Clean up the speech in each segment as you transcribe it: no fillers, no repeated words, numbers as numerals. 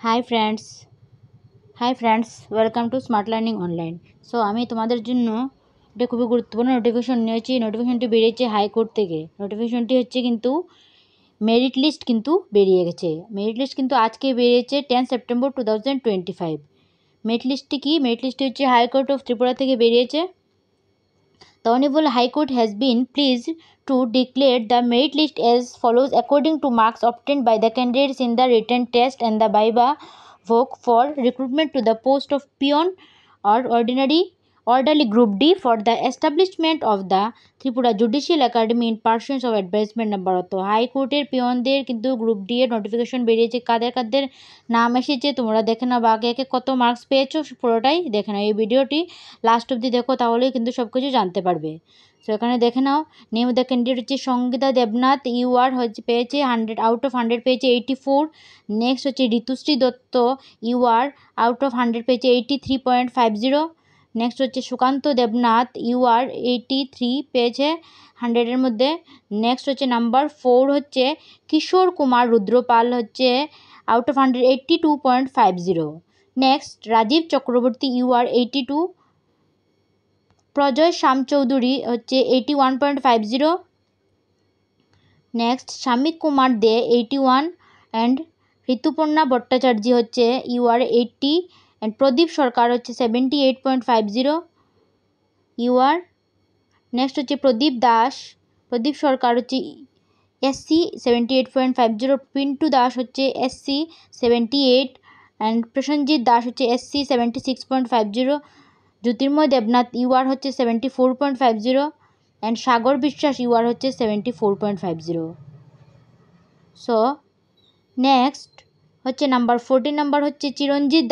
Hi friends welcome to smart learning online. So আমি তোমাদের জন্য একটা খুবই গুরুত্বপূর্ণ নোটিফিকেশন নিয়েছি। নোটিফিকেশনটি বেরিয়েছে হাইকোর্ট থেকে। নোটিফিকেশনটি হচ্ছে কিন্তু মেরিট লিস্ট কিন্তু বেরিয়ে গেছে। মেরিট লিস্ট কিন্তু আজকে বেরিয়েছে 10 সেপ্টেম্বর 2025। মেরিট লিস্টটি কি? মেরিট লিস্টটি হচ্ছে হাইকোর্ট অফ ত্রিপুরা থেকে বেরিয়েছে। The Honorable High Court has been pleased to declare the merit list as follows according to marks obtained by the candidates in the written test and the viva voc for recruitment to the post of peon or orderly group D for the establishment of the Tripura Judicial Academy in pursuance of advisement number। তো হাইকোর্টের পিয়নদের কিন্তু group D এর notification বেরিয়েছে। কাদের কাদের নাম এসেছে তোমরা দেখে নাও, বা আগে কত মার্কস পেয়েছো পুরোটাই দেখে নাও। এই ভিডিওটি লাস্ট অবধি দেখো, তাহলেই কিন্তু সব কিছু জানতে পারবে। সো এখানে দেখে নাও, নেম অফ দ্য ক্যান্ডিডেট হচ্ছে সঙ্গীতা দেবনাথ, ইউআর হচ্ছে পেয়েছে 100 আউট অফ 100 পেয়েছে 84। নেক্সট হচ্ছে Ritushree Dutta, UR out of 100 পেয়েছে 83.50। নেক্সট হচ্ছে সুকান্ত দেবনাথ, ইউআর 83 পেয়েছে 100-এর মধ্যে। নেক্সট হচ্ছে নাম্বার 4 হচ্ছে কিশোর কুমার রুদ্রপাল, হচ্ছে out of 100 82.50। Next Rajib Chakraborty, UR 82। Projoy Shyam Chowdhury হচ্ছে 81.50। নেক্সট শামিক কুমার দে 81 অ্যান্ড ঋতুপর্ণা ভট্টাচার্য হচ্ছে ইউআর 80 অ্যান্ড প্রদীপ সরকার হচ্ছে 78.50 ইউআর। নেক্সট হচ্ছে প্রদীপ সরকার হচ্ছে এসসি 78.50। পিন্টু দাস হচ্ছে এসসি 78 অ্যান্ড প্রসেনজিৎ দাস হচ্ছে এসসি 76.50। জ্যোতির্ময় দেবনাথ ইউআর হচ্ছে 74.50 অ্যান্ড সাগর বিশ্বাস ইউআর হচ্ছে 74.50। সো নেক্সট হচ্ছে নাম্বার 14 নাম্বার হচ্ছে চিরঞ্জিত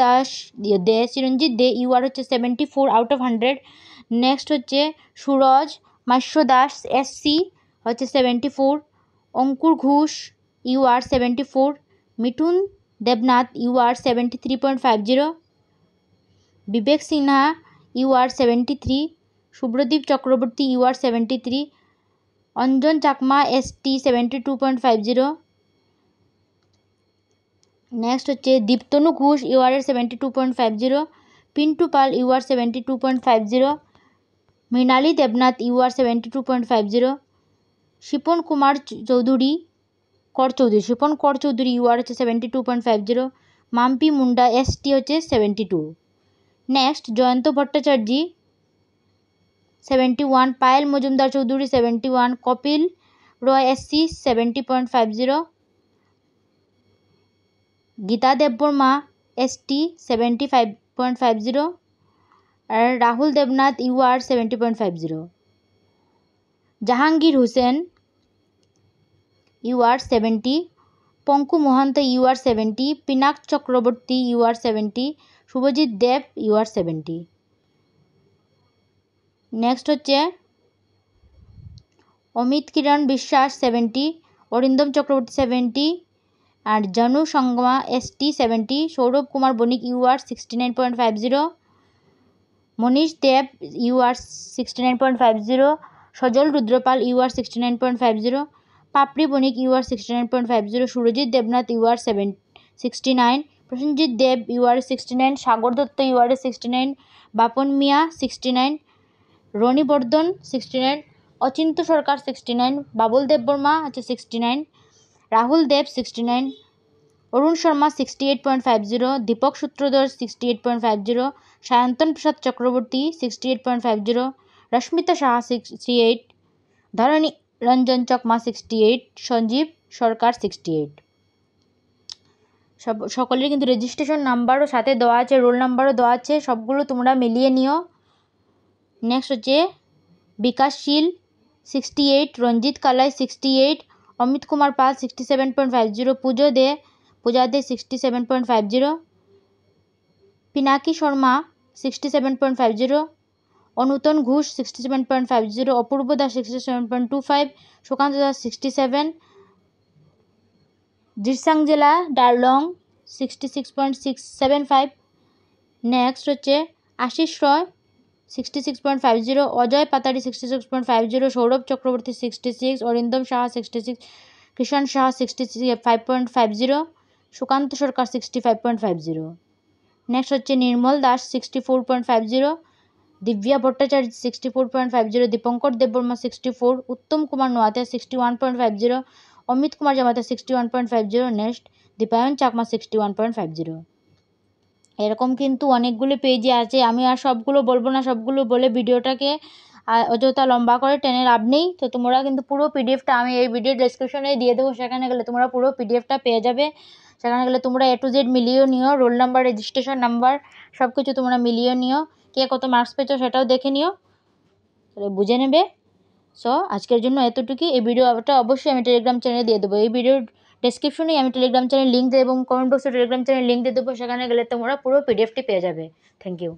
দে ইউআর হচ্ছে 74 আউট অফ 100। নেক্সট হচ্ছে সুরজ মাস্য দাস এসসি হচ্ছে 74। Ankur Ghosh UR 74। Mithun Debnath UR 73.50। Bibek Sinha UR 73। Subhradip Chakraborty UR 73। Anjan Chakma ST 72.50। Next হচ্ছে Diptanu Ghosh UR 72.50। Pintu Pal UR 72.50। Mrinali Debnath UR 72.50। Shipan Kar Chowdhury UR হচ্ছে 72.50। মাম্পি মুন্ডা এসটি হচ্ছে 72। নেক্সট জয়ন্ত ভট্টাচার্য 71। পায়েল মজুমদার চৌধুরী 71। কপিল রয় এসসি 70.50। গীতা দেববর্মা এসটি 75.50 আর রাহুল দেবনাথ ইউআর 70.50। জাহাঙ্গীর হোসেন ইউআর 70। পঙ্কু মহান্ত ইউআর 70। পিনাক চক্রবর্তী ইউআর 70। শুভজিৎ দেব ইউআর 70। নেক্সট হচ্ছে অমিত কিরণ বিশ্বাস 70। অরিন্দম চক্রবর্তী 70 আর জানু সংগমা এসটি 70। সৌরভ কুমার বণিক ইউআর 69.50। মনীষ দেব ইউআর 69.50। সজল রুদ্রপাল ইউআর 69.50। পাপড়ি বণিক UR 69.50। Surajit Debnath UR 69। Prosenjit দেব UR 69। Sagar Dutta UR 69। Bapan মিয়া 69। রনি বর্ধন 69। অচিন্ত সরকার 69। বাবুল দেববর্মা হচ্ছে 69। রাহুল দেব 69। অরুণ শর্মা 68.50। দীপক সূত্রধর 68.50। সায়ন্তন প্রসাদ চক্রবর্তী 68.50। রশ্মিতা সাহা 68। ধরণী রঞ্জন চকমা 68। সঞ্জীব সরকার 68। সকলের কিন্তু রেজিস্ট্রেশন নাম্বারও সাথে দেওয়া আছে, রোল নাম্বারও দেওয়া আছে, সবগুলো তোমরা মিলিয়ে নিও। নেক্সট হচ্ছে বিকাশশীল 68। রঞ্জিত কালাই 68। অমিত কুমার পাল 67.50। পূজা দে 67.50। পিনাকি শর্মা 67.50। অনুতন ঘোষ 67.50। অপূর্ব দাস 67.25। সুকান্ত দাস 67। জিরসাংজেলা ডারলং 66.675। নেক্সট হচ্ছে আশিস রয় 66.50। অজয় পাতারি 66.50। সৌরভ চক্রবর্তী 66। অরিন্দম সাহা 66। কৃষণ সাহা 65.50। সুকান্ত সরকার 65.50। নেক্সট হচ্ছে নির্মল দাস 64.50, দিব্যা ভট্টাচার্য 64.50, দীপঙ্কর দেববর্মা 64, উত্তম কুমার নোয়াতিয়া 61.50, অমিত কুমার জামাতা 61.50, নেক্সট দীপায়ন চাকমা 61.50। এরকম কিন্তু অনেকগুলো পেজে আছে, আমি আর সবগুলো বলবো না, সবগুলো বলে ভিডিওটাকে অযথা লম্বা করে টেনে লাভ নেই। তো তোমরা কিন্তু পুরো পিডিএফটা আমি এই ভিডিও ডেসক্রিপশনে দিয়ে দেবো, সেখানে গেলে তোমরা পুরো পিডিএফটা পেয়ে যাবে। সেখানে গেলে তোমরা A to Z মিলিয়ে নিও, রোল নাম্বার, রেজিস্ট্রেশন নাম্বার সব কিছু তোমরা মিলিয়ে নিও, কে কত মার্কস পেয়েছো সেটাও দেখে নিও, তাহলে বুঝে নেবে। সো আজকের জন্য এতটুকুই। এই ভিডিওটা অবশ্যই আমি টেলিগ্রাম চ্যানেলে দিয়ে দেবো, এই ভিডিওর ডেসক্রিপশনেই আমি টেলিগ্রাম চ্যানেল লিঙ্ক দেবো এবং কমেন্ট বক্সে টেলিগ্রাম চ্যানেল লিঙ্ক দিয়ে দেবো, সেখানে গেলে তোমরা পুরো পিডিএফটি পেয়ে যাবে। Thank you.